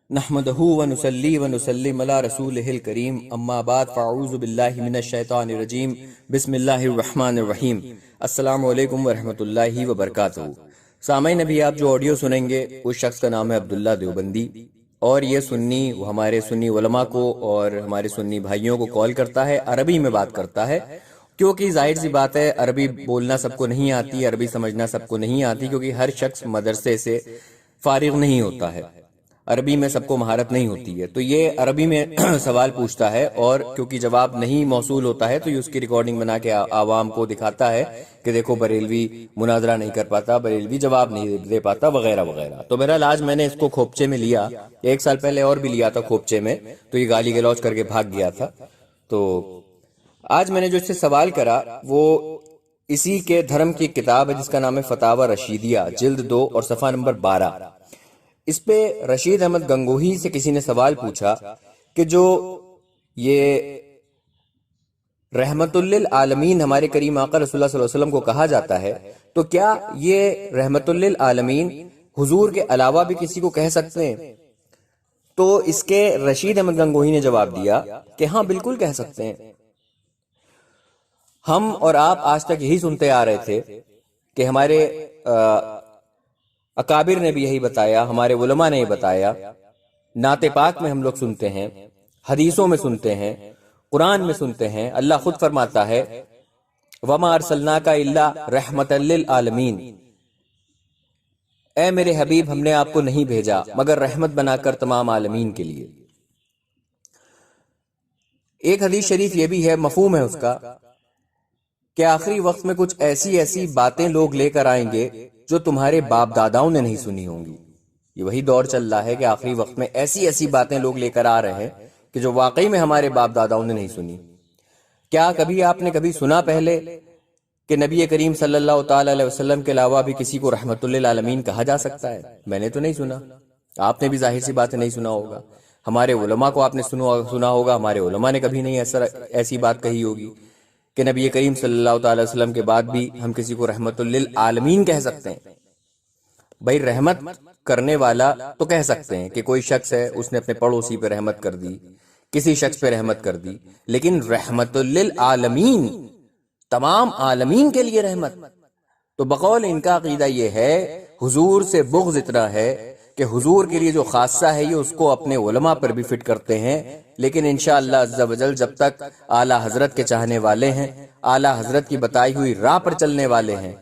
نحمدہ ونصلی ونسلم علی رسولہ الکریم اما بعد فاعوذ باللہ من الشیطان الرجیم بسم اللہ الرحمن الرحیم۔ السلام علیکم ورحمۃ اللہ وبرکاتہ۔ سامعین، ابھی آپ جو آڈیو سنیں گے اس شخص کا نام ہے عبداللہ دیوبندی، اور یہ سنی وہ ہمارے سنی علماء کو اور ہمارے سنی بھائیوں کو کال کرتا ہے، عربی میں بات کرتا ہے، کیونکہ ظاہر سی بات ہے عربی بولنا سب کو نہیں آتی، عربی سمجھنا سب کو نہیں آتی، کیونکہ ہر شخص مدرسے سے فارغ نہیں ہوتا ہے، عربی میں سب کو مہارت نہیں ہوتی ہے۔ تو یہ عربی میں سوال پوچھتا ہے، اور کیونکہ جواب نہیں موصول ہوتا ہے تو یہ اس کی ریکارڈنگ بنا کے عوام کو دکھاتا ہے کہ دیکھو بریلوی مناظرہ نہیں کر پاتا، بریلوی جواب نہیں دے پاتا، وغیرہ وغیرہ۔ تو بہرحال آج میں نے اس کو کھوپچے میں لیا، ایک سال پہلے اور بھی لیا تھا کھوپچے میں، تو یہ گالی گلوچ کر کے بھاگ گیا تھا۔ تو آج میں نے جو اس سے سوال کرا وہ اسی کے دھرم کی کتاب ہے جس کا نام ہے فتاوی رشیدیہ، جلد 2 اور صفحہ نمبر 12۔ اس پہ رشید احمد گنگوہی سے کسی نے سوال پوچھا کہ جو یہ رحمت للعالمین ہمارے کریم آقا رسول اللہ صلی اللہ علیہ وسلم کو کہا جاتا ہے، تو کیا یہ رحمت للعالمین حضور کے علاوہ بھی کسی کو کہہ سکتے ہیں؟ تو اس کے رشید احمد گنگوہی نے جواب دیا کہ ہاں بالکل کہہ سکتے ہیں۔ ہم اور آپ آج تک یہی سنتے آ رہے تھے کہ ہمارے اکابر نے بھی یہی بتایا، ہمارے علماء نے یہ بتایا، نعت پاک میں ہم لوگ سنتے ہیں، حدیثوں میں سنتے ہیں، قرآن میں سنتے ہیں، اللہ خود فرماتا ہے وَمَا أَرْسَلْنَاكَ إِلَّا رَحْمَةً لِّلْعَالَمِينَ، اے میرے حبیب ہم نے آپ کو نہیں بھیجا مگر رحمت بنا کر تمام عالمین کے لیے۔ ایک حدیث شریف یہ بھی ہے، مفہوم ہے اس کا، کہ آخری وقت میں کچھ ایسی باتیں لوگ لے کر آئیں گے جو تمہارے باپ داداؤں نے نہیں سنی ہوں گی۔ یہ وہی دور چل رہا ہے کہ آخری وقت میں ایسی باتیں لوگ لے کر آ رہے ہیں کہ جو واقعی میں ہمارے باپ داداؤں نے نہیں سنی۔ کیا کبھی آپ نے کبھی سنا پہلے کہ نبی کریم صلی اللہ تعالی علیہ وسلم کے علاوہ بھی کسی کو رحمت للعالمین کہا جا سکتا ہے؟ میں نے تو نہیں سنا، آپ نے بھی ظاہر سی بات نہیں سنا ہوگا، ہمارے علماء کو آپ نے سنا ہوگا، ہمارے علماء نے کبھی نہیں ایسی بات کہی ہوگی کہ نبی کریم صلی اللہ تعالی وسلم کے بعد بھی ہم کسی کو رحمت للعالمین کہہ سکتے ہیں۔ بھائی رحمت کرنے والا تو کہہ سکتے ہیں کہ کوئی شخص ہے اس نے اپنے پڑوسی پہ رحمت کر دی، کسی شخص پہ رحمت کر دی، لیکن رحمت للعالمین تمام عالمین کے لیے رحمت، تو بقول ان کا عقیدہ یہ ہے حضور سے بغض اتنا ہے کہ حضور کے لیے جو خاصہ ہے یہ اس کو اپنے علماء پر بھی فٹ کرتے ہیں، لیکن انشاءاللہ عز و جل جب تک اعلی حضرت کے چاہنے والے ہیں، اعلی حضرت کی بتائی ہوئی راہ پر چلنے والے ہیں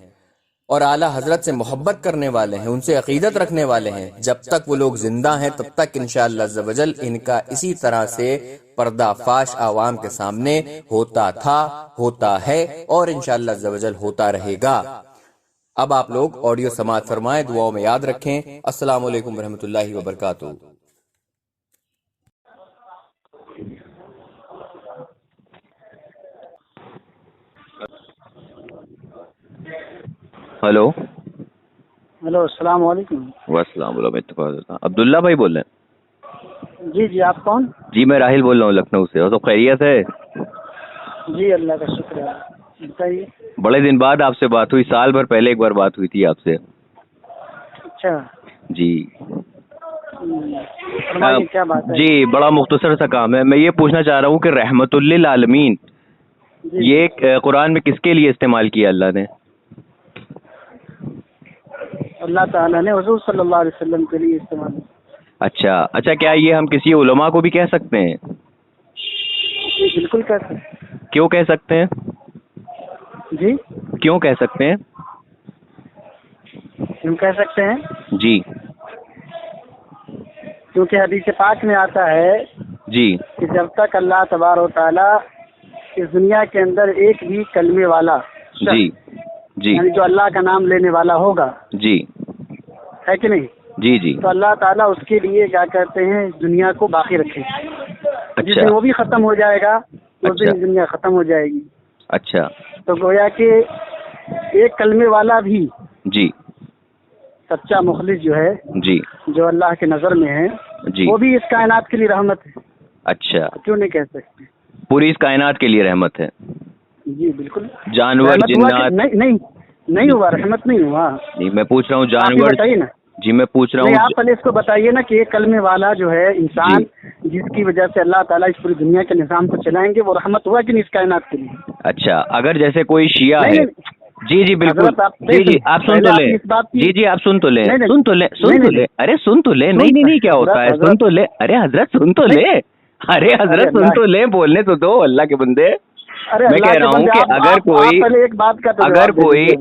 اور اعلی حضرت سے محبت کرنے والے ہیں، ان سے عقیدت رکھنے والے ہیں، جب تک وہ لوگ زندہ ہیں تب تک انشاءاللہ عز و جل ان کا اسی طرح سے پردہ فاش عوام کے سامنے ہوتا تھا، ہوتا ہے اور انشاءاللہ عز و جل ہوتا رہے گا۔ اب آپ لوگ آڈیو سماعت فرمائیں، دعاؤں میں یاد رکھیں۔ السلام علیکم ورحمۃ اللہ وبرکاتہ۔ ہلو السلام علیکم۔ والسلام علیکم، عبداللہ بھائی بول رہے ہیں؟ جی آپ کون؟ جی میں راہل بول رہا ہوں لکھنؤ سے، اور تو خیریت ہے؟ جی اللہ کا شکر ہے، بتائیے۔ بڑے دن بعد آپ سے بات ہوئی، سال بھر پہلے ایک بار بات ہوئی تھی آپ سے۔ اچھا جی فرمائیے کیا بات ہے؟ جی بڑا مختصر سا کام ہے، میں یہ پوچھنا چاہ رہا ہوں کہ رحمت للعالمین یہ قرآن میں کس کے لیے استعمال کیا اللہ نے؟ اللہ تعالیٰ نے حضور صلی اللہ علیہ وسلم کے لیے استعمال۔ اچھا کیا یہ ہم کسی علماء کو بھی کہہ سکتے ہیں؟ جی بالکل کہہ سکتے ہیں۔ کیوں کہہ سکتے ہیں؟ جی کیوں کہہ سکتے ہیں؟ کیوں کہہ سکتے ہیں؟ جی کیونکہ حدیث پاک میں آتا ہے جی کہ جب تک اللہ تبارک و تعالیٰ اس دنیا کے اندر ایک بھی کلمے والا جی جی یعنی جو اللہ کا نام لینے والا ہوگا، جی ہے کہ نہیں، جی جی تو اللہ تعالیٰ اس کے لیے کیا کہتے ہیں دنیا کو باقی رکھے، جس اچھا دن وہ بھی ختم ہو جائے گا اس دن دنیا ختم ہو جائے گی۔ اچھا تو گویا کہ ایک کلمے والا بھی جی سچا مخلص جو ہے، جی جو اللہ کے نظر میں ہے، جی وہ بھی اس کائنات کے لیے رحمت ہے۔ اچھا کیوں نہیں کہہ سکتے؟ پوری اس کائنات کے لیے رحمت ہے؟ جی بالکل۔ جانور رحمت ہوا کہ جنات نہیں ہوا، رحمت نہیں ہوا۔ نہیں میں پوچھ رہا ہوں آپ ہی جانور بتائیے نا۔ جی میں پوچھ رہا نہیں، ہوں. آپ پہلے اس کو بتائیے نا کہ یہ کلمے والا جو ہے انسان جس کی وجہ سے اللہ تعالیٰ اس پوری دنیا کے نظام کو چلائیں گے، وہ رحمت ہوا کہ نہیں اس کائنات کے لیے؟ اچھا اگر جیسے کوئی شیعہ ہے. جی جی بالکل. حضرت جی آپ سن تو لیں. جی آپ سن تو لیں. ارے سن تو لیں. نہیں کیا ہوتا ہے، سن تو لیں. ارے حضرت سن تو لیں. ارے حضرت سن تو لیں، بولنے تو دو اللہ کے بندے. میں کہہ رہا ہوں کہ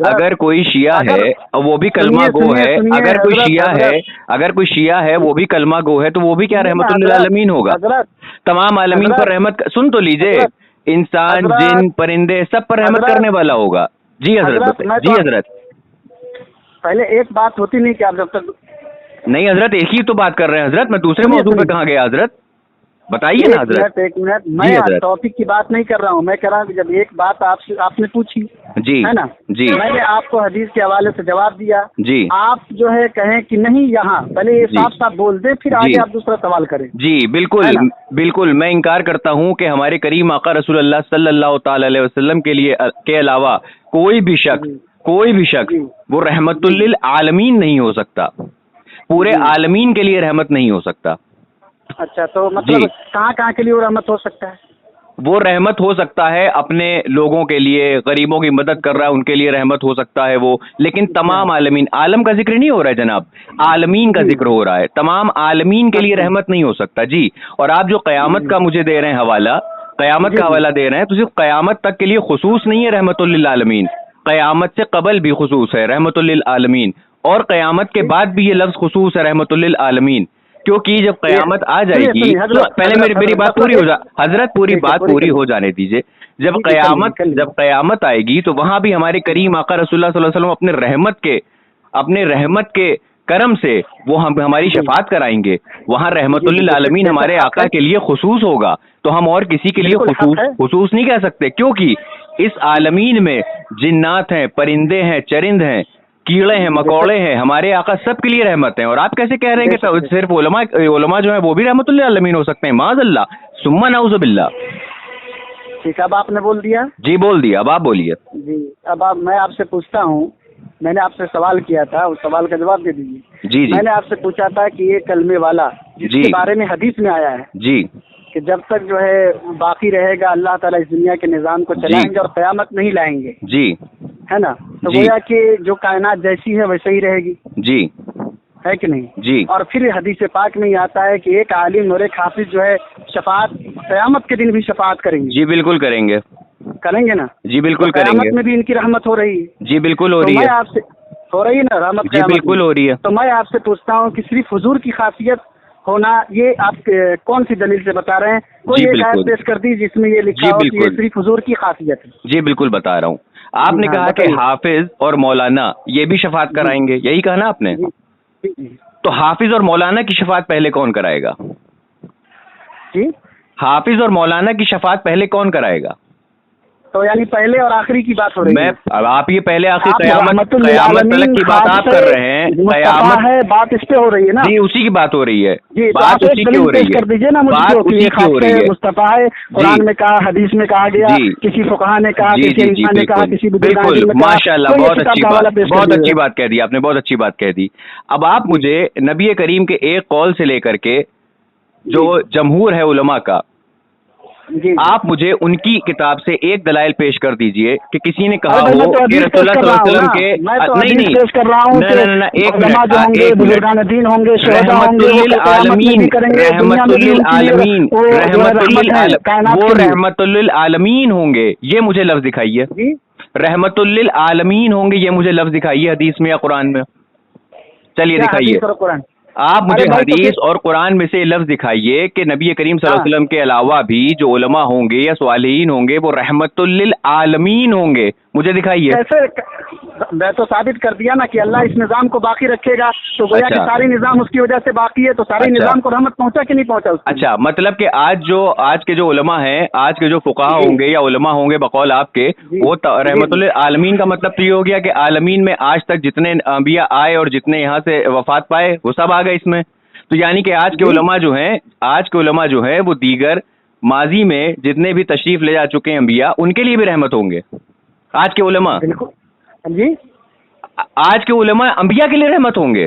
اگر کوئی شیعہ ہے وہ بھی کلمہ گو ہے، اگر کوئی شیعہ ہے وہ بھی کلمہ گو ہے، تو وہ بھی کیا رحمت للعالمین ہوگا؟ تمام عالمین پر رحمت. سن تو لیجئے، انسان جن پرندے سب پر رحمت کرنے والا ہوگا. جی حضرت. جی حضرت. پہلے ایک بات ہوتی نہیں کہ آپ جب تک نہیں حضرت ایک ہی تو بات کر رہے ہیں حضرت. میں دوسرے موضوع پہ کہاں گیا حضرت؟ بتائیے نا حضرت. ایک منٹ، میں ٹاپک کی بات نہیں کر رہا ہوں. میں کہہ رہا ہوں کہ جب ایک بات آپ نے پوچھی جی ہے نا، جی میں نے آپ کو حدیث کے حوالے سے جواب دیا. جی آپ جو ہے کہیں کہ نہیں یہاں پہلے یہ صاف بول دیں، پھر آگے آپ دوسرا سوال کریں. جی بالکل میں انکار کرتا ہوں کہ ہمارے کریم آقا رسول اللہ صلی اللہ تعالی علیہ وسلم کے علاوہ کوئی بھی شخص وہ رحمت للعالمین نہیں ہو سکتا. پورے عالمین کے لیے رحمت نہیں ہو سکتا. اچھا تو مطلب کہاں کے لیے وہ رحمت ہو سکتا ہے؟ وہ رحمت ہو سکتا ہے اپنے لوگوں کے لیے، غریبوں کی مدد کر رہا ہے ان کے لیے رحمت ہو سکتا ہے وہ. لیکن تمام عالمین، عالم کا ذکر نہیں ہو رہا ہے جناب، عالمین کا ذکر ہو رہا ہے. تمام عالمین کے لیے رحمت نہیں ہو سکتا. جی اور آپ جو قیامت کا مجھے دے رہے ہیں حوالہ، قیامت کا حوالہ دے رہے ہیں، تو صرف قیامت تک کے لیے خصوص نہیں ہے رحمت للعالمین، قیامت سے قبل بھی خصوص ہے رحمت للعالمین، اور قیامت کے بعد بھی یہ لفظ خصوص ہے رحمت للعالمین. کیونکہ جب قیامت آ جائے گی، پہلے میری بات پوری ہو حضرت پوری بات پوری ہو جانے دیجیے. جب قیامت آئے گی تو وہاں بھی ہمارے کریم آقا رسول اللہ صلی اللہ علیہ وسلم اپنے رحمت کے کرم سے وہ ہماری شفاعت کرائیں گے. وہاں رحمت للعالمین ہمارے آقا کے لیے خصوص ہوگا، تو ہم اور کسی کے لیے خصوص نہیں کہہ سکتے. کیونکہ اس عالمین میں جنات ہیں، پرندے ہیں، چرند ہیں، کیڑے ہیں، مکوڑے ہیں، ہمارے آقا سب کے لیے رحمت ہیں. اور آپ کیسے کہہ رہے ہیں کہ صرف علماء جو ہیں وہ بھی رحمت للعالمین ہو سکتے ہیں؟ معاذ اللہ ثم نعوذ باللہ. ٹھیک ہے، اب آپ نے بول دیا. جی بول دیا، اب آپ بولیے. جی اب میں آپ سے پوچھتا ہوں، میں نے آپ سے سوال کیا تھا، اس سوال کا جواب دے دیجیے. جی میں نے آپ سے پوچھا تھا کہ یہ کلمے والا جس کے بارے میں حدیث میں آیا ہے جی کہ جب تک جو ہے باقی رہے گا اللہ تعالیٰ اس دنیا کے نظام کو چلائیں گے اور قیامت نہیں لائیں گے، جی ہے نا، تو گویا کہ جو کائنات جیسی ہے ویسے ہی رہے گی، جی ہے کہ نہیں؟ جی. اور پھر حدیث پاک میں یہ آتا ہے کہ ایک عالم اور ایک حافظ جو ہے شفاعت قیامت کے دن بھی شفاعت کریں گے. جی بالکل کریں گے نا. جی بالکل کریں گے. قیامت میں بھی ان کی رحمت ہو رہی ہے. جی بالکل ہو رہی ہے. آپ سے ہو رہی ہے نا رحمت؟ جی بالکل ہو رہی ہے. تو میں آپ سے پوچھتا ہوں کہ صرف حضور کی خاصیت ہونا، یہ آپ کون سی دلیل سے بتا رہے ہیں؟ کوئی ایک آیت پیش کر دی جس میں یہ لکھا ہو کہ یہ صرف حضور کی خاصیت ہے. جی بالکل بتا رہا ہوں. آپ نے کہا کہ حافظ اور مولانا یہ بھی شفاعت کرائیں گے، یہی کہا نا آپ نے؟ تو حافظ اور مولانا کی شفاعت پہلے کون کرائے گا؟ جی حافظ اور مولانا کی شفاعت پہلے کون کرائے گا؟ تو یعنی پہلے اور آخری کی بات ہو رہی ہے. اب آپ یہ پہلے آخری قیامت تلک کی بات آپ کر رہے ہیں. قیامت ہے، بات اس پہ ہو رہی ہے نا. جی اسی کی بات ہو رہی ہے. جی بات اسی کی ہو رہی ہے. کر دیجیے نا مجھے، بات اسی کی ہو رہی ہے. مصطفیٰ ہے، قرآن میں کہا، حدیث میں کہا گیا، کسی فقہا نے کہا، کسی انسان نے کہا، کسی بالکل ماشاء اللہ بہت اچھی بات کہہ دی آپ نے، بہت اچھی بات کہہ دی. اب آپ مجھے نبی کریم کے ایک قول سے لے کر کے جو جمہور ہے علماء کا، آپ مجھے ان کی کتاب سے ایک دلائل پیش کر دیجئے کہ کسی نے کہا ہو کہ رسول اللہ صلی اللہ علیہ وسلم کے وہ رحمت للعالمین ہوں گے، یہ مجھے لفظ دکھائیے. رحمت للعالمین ہوں گے، یہ مجھے لفظ دکھائیے حدیث میں یا قرآن میں. چلیے دکھائیے. آپ مجھے حدیث اور قرآن میں سے لفظ دکھائیے کہ نبی کریم صلی اللہ علیہ وسلم کے علاوہ بھی جو علماء ہوں گے یا صالحین ہوں گے وہ رحمت للعالمین ہوں گے، مجھے دکھائیے. میں تو ثابت کر دیا نا کہ اللہ اس نظام کو باقی رکھے گا، تو گویا کہ سارے نظام اس کی وجہ سے باقی ہے، تو سارے نظام کو رحمت پہنچا کہ نہیں پہنچا؟ اچھا مطلب کہ آج کے جو علماء ہیں، آج کے جو فقہا ہوں گے یا علماء ہوں گے بقول آپ کے، وہ رحمت للعالمین کا مطلب تو یہ ہو گیا کہ عالمین میں آج تک جتنے انبیاء آئے اور جتنے یہاں سے وفات پائے وہ سب آ گئے اس میں. تو یعنی کہ آج کے علماء جو ہیں وہ دیگر ماضی میں جتنے بھی تشریف لے جا چکے ہیں انبیاء، ان کے لیے بھی رحمت ہوں گے. آج کے علماء، جی آج کے علماء انبیاء کے لیے رحمت ہوں گے.